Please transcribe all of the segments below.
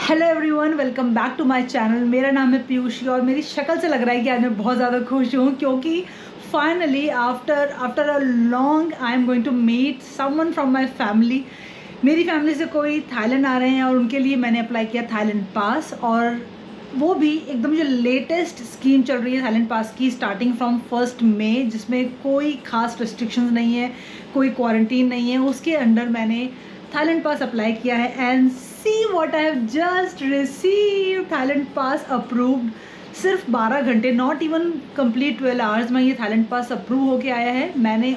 Hello everyone, welcome back to my channel. मेरा नाम है पीयूषी और मेरी शक्ल से लग रहा है कि आज मैं बहुत ज़्यादा खुश हूँ क्योंकि finally after a long I am going to meet someone from my family. मेरी फैमिली से कोई थाईलैंड आ रहे हैं और उनके लिए मैंने अप्लाई किया थाईलैंड पास, और वो भी एकदम जो लेटेस्ट स्कीम चल रही है थाईलैंड पास की, स्टार्टिंग फ्रॉम 1 मई, जिसमें कोई खास रिस्ट्रिक्शंस नहीं है, कोई क्वारंटीन नहीं है। उसके अंडर मैंने थाईलैंड पास अप्लाई किया है and see what I have just receive. Thailand pass approved. सिर्फ 12 घंटे, नॉट इवन कंप्लीट 12 आवर्स में ये थाईलैंड पास अप्रूव होके आया है। मैंने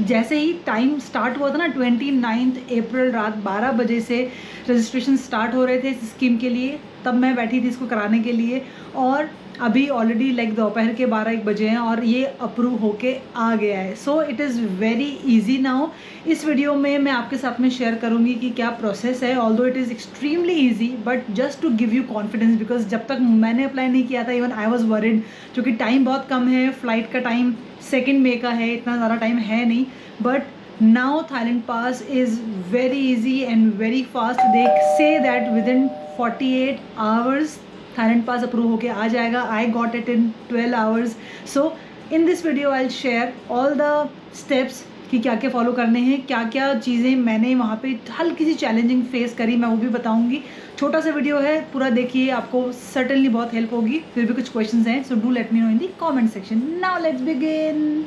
जैसे ही टाइम स्टार्ट हुआ था ना, 29 अप्रैल रात 12 बजे से रजिस्ट्रेशन स्टार्ट हो रहे थे इस स्कीम के लिए, तब मैं बैठी थी इसको कराने के लिए। और अभी ऑलरेडी दोपहर के 12-1 बजे हैं और ये अप्रूव होके आ गया है। So it is very easy now. इस वीडियो में मैं आपके साथ में शेयर करूँगी कि क्या प्रोसेस है। Although it is extremely easy, but just to give you confidence, because जब तक मैंने अप्लाई नहीं किया था इवन आई वॉज वरिड, क्योंकि टाइम बहुत कम है। फ्लाइट का टाइम 2 मई का है, इतना ज़्यादा टाइम है नहीं। But now Thailand pass is very easy and very fast. They say that with in 48 hours Thailand pass approve होके आ जाएगा। I got it in 12 hours. So in this video I will share all the steps कि क्या क्या follow करने हैं, क्या क्या चीज़ें मैंने वहाँ पे हल्की सी चैलेंजिंग फेस करी, मैं वो भी बताऊँगी। छोटा सा वीडियो है, पूरा देखिए, आपको सर्टेनली बहुत हेल्प होगी। फिर भी कुछ क्वेश्चंस हैं, so do let me know in the comment section. Now let's begin.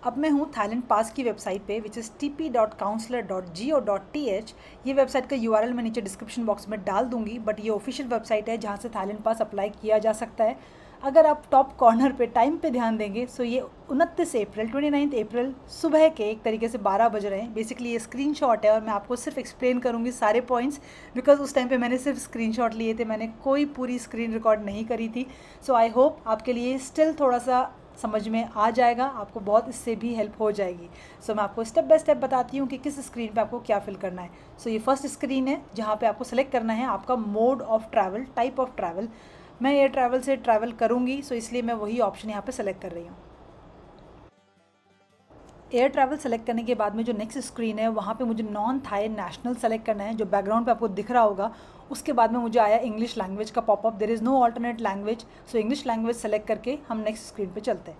अब मैं हूँ थाईलैंड पास की वेबसाइट पे, विच इज़ tp.consular.go.th। ये वेबसाइट का URL मैं नीचे डिस्क्रिप्शन बॉक्स में डाल दूँगी, बट ये ऑफिशियल वेबसाइट है जहाँ से थाईलैंड पास अप्लाई किया जा सकता है। अगर आप टॉप कॉर्नर पे टाइम पे ध्यान देंगे, सो ये 29 अप्रैल सुबह के एक तरीके से 12 बज रहे हैं। बेसिकली ये स्क्रीनशॉट है और मैं आपको सिर्फ एक्सप्लेन करूँगी सारे पॉइंट्स, बिकॉज उस टाइम पे मैंने सिर्फ स्क्रीनशॉट लिए थे, मैंने कोई पूरी स्क्रीन रिकॉर्ड नहीं करी थी। सो आई होप आपके लिए स्टिल थोड़ा सा समझ में आ जाएगा, आपको बहुत इससे भी हेल्प हो जाएगी। सो मैं आपको स्टेप बाय स्टेप बताती हूँ कि किस स्क्रीन पे आपको क्या फिल करना है। सो ये फर्स्ट स्क्रीन है जहाँ पे आपको सेलेक्ट करना है आपका mode of travel, type of travel. मैं एयर ट्रैवल से ट्रैवल करूँगी, सो इसलिए मैं वही ऑप्शन यहाँ पे सेलेक्ट कर रही हूँ। एयर ट्रैवल सेलेक्ट करने के बाद में जो नेक्स्ट स्क्रीन है, वहाँ पे मुझे नॉन थाई नेशनल सेलेक्ट करना है, जो बैकग्राउंड पे आपको दिख रहा होगा। उसके बाद में मुझे आया इंग्लिश लैंग्वेज का popup, there is no alternate language. So English language select करके हम नेक्स्ट स्क्रीन पे चलते हैं।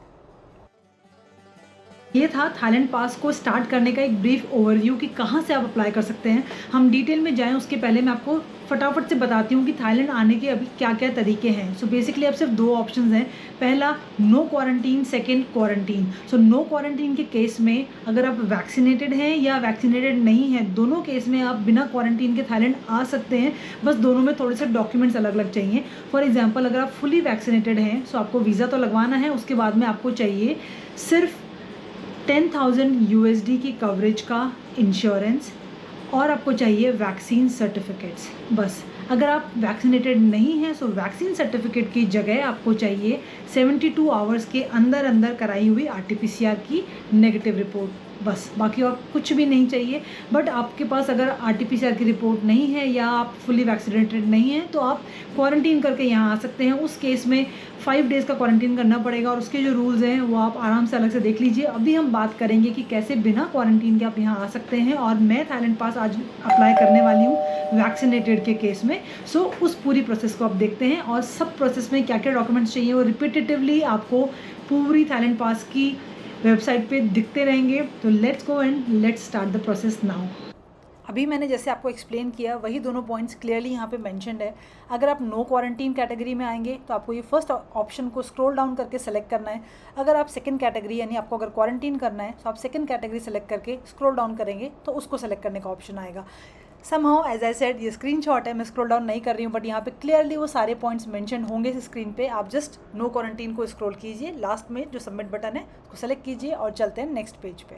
ये था थाईलैंड पास को स्टार्ट करने का एक ब्रीफ ओवरव्यू कि कहाँ से आप अप्लाई कर सकते हैं। हम डिटेल में जाएं उसके पहले मैं आपको फटाफट से बताती हूँ कि थाईलैंड आने के अभी क्या क्या तरीके हैं। सो बेसिकली अब सिर्फ 2 ऑप्शंस हैं। पहला no quarantine, second quarantine. So no quarantine के केस में अगर आप वैक्सीनेटेड हैं या वैक्सीनेटेड नहीं हैं, दोनों केस में आप बिना क्वारंटीन के थाईलैंड आ सकते हैं। बस दोनों में थोड़े से डॉक्यूमेंट्स अलग अलग चाहिए। फॉर एग्जाम्पल, अगर आप फुली वैक्सीनेटेड हैं, सो आपको वीज़ा तो लगवाना है, उसके बाद में आपको चाहिए सिर्फ 10,000 USD की कवरेज का इंश्योरेंस, और आपको चाहिए वैक्सीन सर्टिफिकेट्स। बस अगर आप वैक्सीनेटेड नहीं हैं, सो वैक्सीन सर्टिफिकेट की जगह आपको चाहिए 72 आवर्स के अंदर अंदर कराई हुई RT-PCR की नेगेटिव रिपोर्ट। बस, बाकी और कुछ भी नहीं चाहिए। बट आपके पास अगर RT-PCR की रिपोर्ट नहीं है या आप फुली वैक्सीनेटेड नहीं हैं, तो आप क्वारंटीन करके यहाँ आ सकते हैं। उस केस में 5 डेज़ का क्वारंटीन करना पड़ेगा, और उसके जो रूल्स हैं वो आप आराम से अलग से देख लीजिए। अभी हम बात करेंगे कि कैसे बिना क्वारंटीन के आप यहाँ आ सकते हैं, और मैं थाईलैंड पास आज अप्लाई करने वाली हूँ वैक्सीनेटेड के केस में। सो उस पूरी प्रोसेस को आप देखते हैं, और सब प्रोसेस में क्या क्या डॉक्यूमेंट्स चाहिए वो रिपीटेटिवली आपको पूरी थाईलैंड पास की वेबसाइट पे दिखते रहेंगे। तो let's go and let's start the process now. अभी मैंने जैसे आपको एक्सप्लेन किया, वही दोनों पॉइंट्स क्लियरली यहाँ पे मेंशन्ड है। अगर आप नो क्वारंटीन कैटेगरी में आएंगे तो आपको ये फर्स्ट ऑप्शन को स्क्रॉल डाउन करके सेलेक्ट करना है। अगर आप सेकंड कैटेगरी, यानी आपको अगर क्वारंटीन करना है, तो आप सेकंड कैटेगरी सेलेक्ट करके स्क्रॉल डाउन करेंगे तो उसको सेलेक्ट करने का ऑप्शन आएगा। समहाउ एज आई सेड, ये स्क्रीनशॉट है, मैं स्क्रॉल डाउन नहीं कर रही हूँ, बट यहाँ पे क्लियरली वो सारे पॉइंट्स मेंशन होंगे इस स्क्रीन पे। आप जस्ट नो क्वारंटीन को स्क्रॉल कीजिए, लास्ट में जो सबमिट बटन है उसको सेलेक्ट कीजिए और चलते हैं नेक्स्ट पेज पे।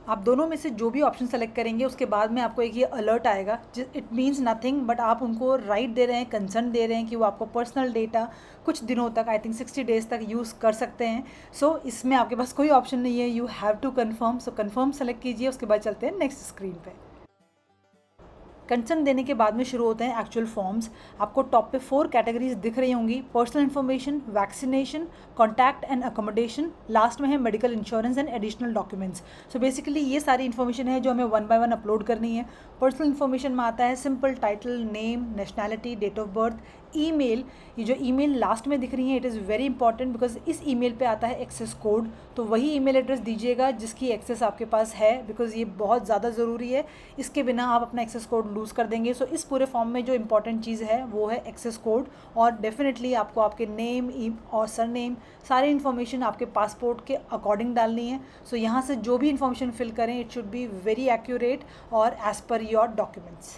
आप दोनों में से जो भी ऑप्शन सेलेक्ट करेंगे, उसके बाद में आपको एक ये अलर्ट आएगा। इट मीन्स नथिंग, बट आप उनको राइट दे रहे हैं, कंसर्न दे रहे हैं कि वो आपको पर्सनल डेटा कुछ दिनों तक, आई थिंक 60 डेज़ तक यूज़ कर सकते हैं। सो इसमें आपके पास कोई ऑप्शन नहीं है, you have to confirm. So confirm select कीजिए, उसके बाद चलते हैं नेक्स्ट स्क्रीन पे। कंसर्न देने के बाद में शुरू होते हैं एक्चुअल फॉर्म्स। आपको टॉप पे 4 कैटेगरीज दिख रही होंगी, personal information, vaccination, contact and accommodation, last में है medical insurance and additional documents. So basically ये सारी इन्फॉर्मेशन है जो हमें 1 बाय 1 अपलोड करनी है। पर्सनल इन्फॉर्मेशन में आता है simple title, name, nationality, date of birth, email. ये जो ईमेल लास्ट में दिख रही है it is very important because इस ईमेल पे आता है एक्सेस कोड, तो वही ईमेल एड्रेस दीजिएगा जिसकी एक्सेस आपके पास है, बिकॉज ये बहुत ज़्यादा ज़रूरी है। इसके बिना आप अपना एक्सेस कोड लूज़ कर देंगे। सो इस पूरे फॉर्म में जो इंपॉर्टेंट चीज़ है वो है एक्सेस कोड, और डेफिनेटली आपको आपके नेम और सरनेम सारी इन्फॉर्मेशन आपके पासपोर्ट के अकॉर्डिंग डालनी है। सो यहाँ से जो भी इन्फॉर्मेशन फिल करें it should be very accurate और as per your documents.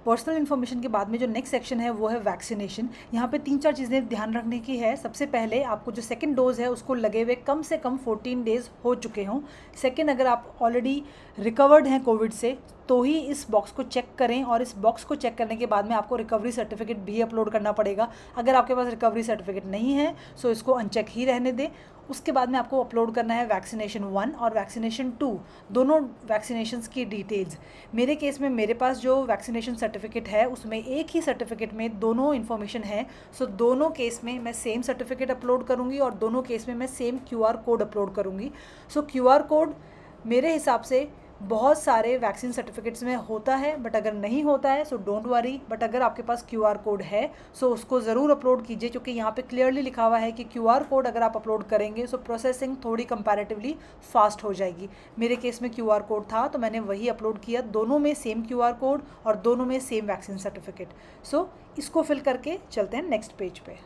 Personal information के बाद में जो नेक्स्ट सेक्शन है वो है वैक्सीनेशन। यहाँ पे 3-4 चीज़ें ध्यान रखने की है। सबसे पहले आपको जो सेकंड डोज है उसको लगे हुए कम से कम 14 डेज़ हो चुके हों। सेकंड, अगर आप ऑलरेडी रिकवर्ड हैं कोविड से तो ही इस बॉक्स को चेक करें, और इस बॉक्स को चेक करने के बाद में आपको रिकवरी सर्टिफिकेट भी अपलोड करना पड़ेगा। अगर आपके पास रिकवरी सर्टिफिकेट नहीं है सो इसको अनचेक ही रहने दें। उसके बाद में आपको अपलोड करना है वैक्सीनेशन 1 और वैक्सीनेशन 2, दोनों वैक्सीनेशंस की डिटेल्स। मेरे केस में मेरे पास जो वैक्सीनेशन सर्टिफिकेट है उसमें एक ही सर्टिफिकेट में दोनों इन्फॉर्मेशन है। सो दोनों केस में मैं सेम सर्टिफिकेट अपलोड करूँगी और दोनों केस में मैं सेम QR कोड अपलोड करूँगी। सो QR कोड मेरे हिसाब से बहुत सारे वैक्सीन सर्टिफिकेट्स में होता है, बट अगर नहीं होता है सो डोंट वरी। बट अगर आपके पास QR कोड है सो उसको ज़रूर अपलोड कीजिए, क्योंकि यहाँ पे क्लियरली लिखा हुआ है कि QR कोड अगर आप अपलोड करेंगे सो प्रोसेसिंग थोड़ी कंपैरेटिवली फास्ट हो जाएगी। मेरे केस में QR कोड था तो मैंने वही अपलोड किया, दोनों में सेम QR कोड और दोनों में सेम वैक्सीन सर्टिफिकेट। सो इसको फिल करके चलते हैं नेक्स्ट पेज पे।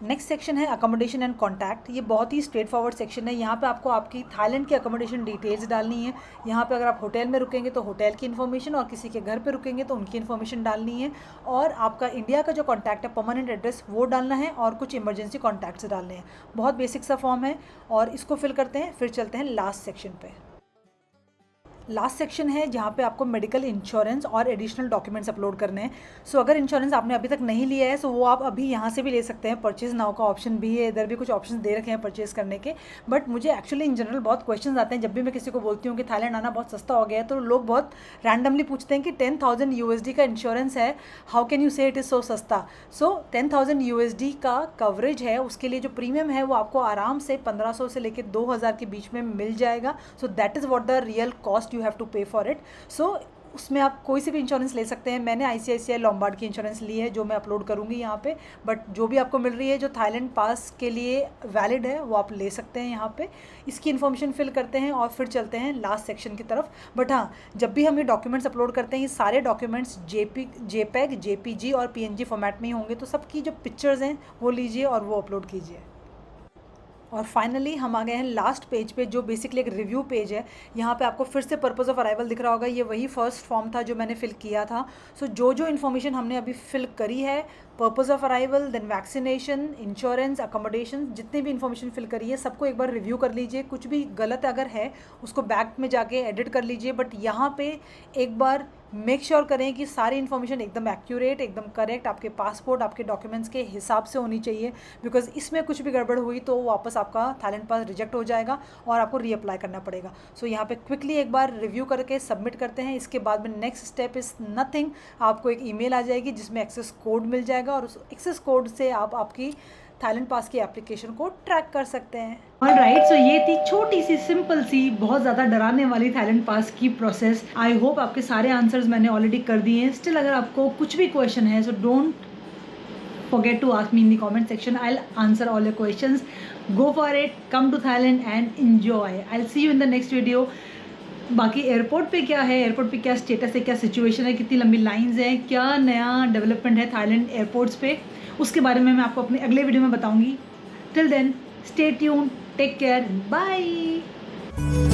नेक्स्ट सेक्शन है अकोमोडेशन एंड कॉन्टैक्ट। ये बहुत ही स्ट्रेट फॉरवर्ड सेक्शन है। यहाँ पे आपको आपकी थाईलैंड की अकोमोडेशन डिटेल्स डालनी है। यहाँ पे अगर आप होटल में रुकेंगे तो होटल की इन्फॉर्मेशन, और किसी के घर पे रुकेंगे तो उनकी इन्फॉर्मेशन डालनी है, और आपका इंडिया का जो कॉन्टैक्ट है, परमानेंट एड्रेस, वो डालना है, और कुछ इमरजेंसी कॉन्टैक्ट्स डालने हैं। बहुत बेसिक सा फॉर्म है और इसको फिल करते हैं। फिर चलते हैं लास्ट सेक्शन पे। लास्ट सेक्शन है जहाँ पे आपको मेडिकल इंश्योरेंस और एडिशनल डॉक्यूमेंट्स अपलोड करने हैं। सो अगर इंश्योरेंस आपने अभी तक नहीं लिया है सो वो आप अभी यहाँ से भी ले सकते हैं। परचेज नाउ का ऑप्शन भी है, इधर भी कुछ ऑप्शन दे रखे हैं परचेज करने के। बट मुझे एक्चुअली इन जनरल बहुत क्वेश्चन आते हैं जब भी मैं किसी को बोलती हूँ कि थाईलैंड आना बहुत सस्ता हो गया है, तो लोग बहुत रैंडमली पूछते हैं कि 10,000 USD का इंश्योरेंस है, हाउ कैन यू से इट इज़ सो सस्ता। सो 10,000 USD का कवरेज है, उसके लिए जो प्रीमियम है वो आपको आराम से 1500 से लेकर 2,000 के बीच में मिल जाएगा। So that is what the real cost you have to pay for it. So उसमें आप कोई से भी इंश्योरेंस ले सकते हैं। मैंने ICICI लॉम्बार्ड की इंश्योरेंस ली है जो मैं अपलोड करूँगी यहाँ पे, बट जो भी आपको मिल रही है जो थाईलैंड पास के लिए वैलिड है वो आप ले सकते हैं यहाँ पे। इसकी इन्फॉर्मेशन फिल करते हैं और फिर चलते हैं लास्ट सेक्शन की तरफ। बट हाँ, जब भी हम ये डॉक्यूमेंट्स अपलोड करते हैं ये सारे डॉक्यूमेंट्स JPEG, JPG और PNG फॉर्मेट में ही होंगे, तो सबकी जो पिक्चर्स हैं वो लीजिए और वो अपलोड कीजिए। और फाइनली हम आ गए हैं लास्ट पेज पे जो बेसिकली एक रिव्यू पेज है। यहाँ पे आपको फिर से पर्पस ऑफ अराइवल दिख रहा होगा, ये वही फर्स्ट फॉर्म था जो मैंने फिल किया था। सो जो इन्फॉर्मेशन हमने अभी फिल करी है, purpose of arrival, then vaccination, insurance, accommodation, जितनी भी इन्फॉर्मेशन फिल करी है सबको एक बार रिव्यू कर लीजिए। कुछ भी गलत अगर है उसको बैक में जाके एडिट कर लीजिए, बट यहाँ पे एक बार मेक श्योर करें कि सारी इन्फॉर्मेशन एकदम एक्यूरेट, एकदम करेक्ट, आपके पासपोर्ट, आपके डॉक्यूमेंट्स के हिसाब से होनी चाहिए, बिकॉज इसमें कुछ भी गड़बड़ हुई तो वापस आपका थाईलैंड पास रिजेक्ट हो जाएगा और आपको रीअप्लाई करना पड़ेगा। सो यहाँ पे क्विकली एक बार रिव्यू करके सबमिट करते हैं। इसके बाद में नेक्स्ट स्टेप इज़ नथिंग, आपको एक ईमेल आ जाएगी जिसमें एक्सेस कोड मिल जाएगा, और उस एक्सेस कोड से आप आपकी थाईलैंड पास की एप्लीकेशन को ट्रैक कर सकते हैं। ऑलराइट, सो ये थी छोटी सी सिंपल सी बहुत ज़्यादा डराने वाली थाईलैंड पास की प्रोसेस। आई होप आपके सारे आंसर्स मैंने ऑलरेडी कर दिए हैं। स्टिल अगर आपको कुछ भी क्वेश्चन है so don't forget to ask me in the comment section. I'll answer all your questions. Go for it, come to Thailand and enjoy. I'll see you in the next video. बाकी airport पे क्या है, airport पे क्या status है, क्या situation है, कितनी लंबी लाइंस हैं, क्या नया डेवलपमेंट है थाईलैंड एयरपोर्ट्स पे, उसके बारे में मैं आपको अपने अगले वीडियो में बताऊंगी। Till then stay tuned, take care, bye.